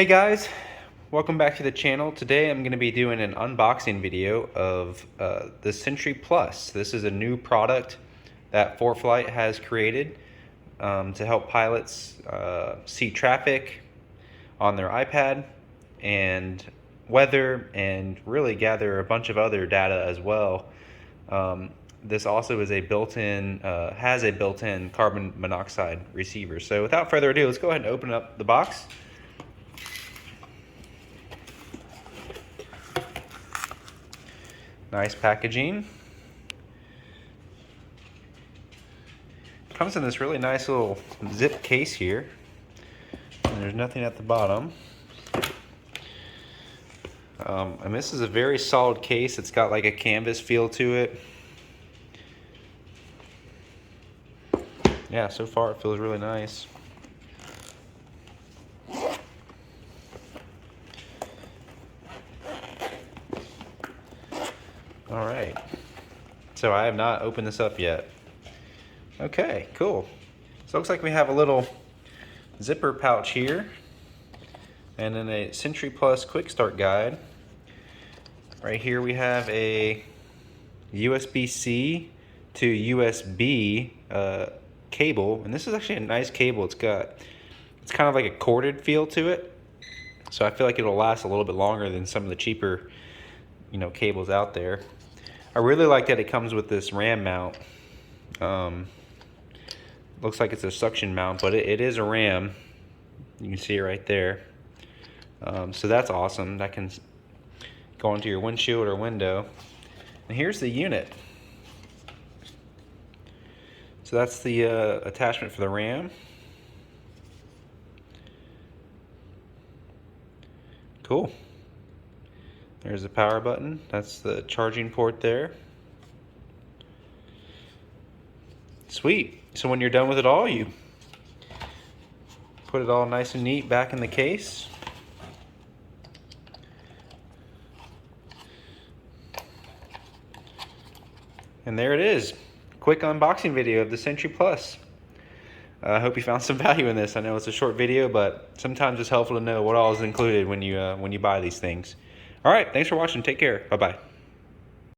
Hey guys, welcome back to the channel. Today I'm going to be doing an unboxing video of the Sentry Plus. This is a new product that Foreflight has created to help pilots see traffic on their iPad and weather, and really gather a bunch of other data as well. This also is a has a built-in carbon monoxide receiver. So without further ado, let's go ahead and open up the box. Nice packaging. Comes in this really nice little zip case here. And there's nothing at the bottom. And this is a very solid case. It's got like a canvas feel to it. Yeah, so far it feels really nice. All right, so I have not opened this up yet. Okay, cool. So it looks like we have a little zipper pouch here, and then a Sentry Plus quick start guide. Right here we have a USB-C to USB cable, and this is actually a nice cable. It's kind of like a corded feel to it, so I feel like it'll last a little bit longer than some of the cheaper, cables out there. I really like that it comes with this RAM mount. Looks like it's a suction mount, but it is a RAM. You can see it right there. So that's awesome. That can go onto your windshield or window. And here's the unit. So that's the attachment for the RAM. Cool. There's the power button. That's the charging port there. Sweet. So when you're done with it all, you put it all nice and neat back in the case. And there it is. Quick unboxing video of the Sentry Plus. I hope you found some value in this. I know it's a short video, but sometimes it's helpful to know what all is included when you buy these things. All right, thanks for watching. Take care. Bye-bye.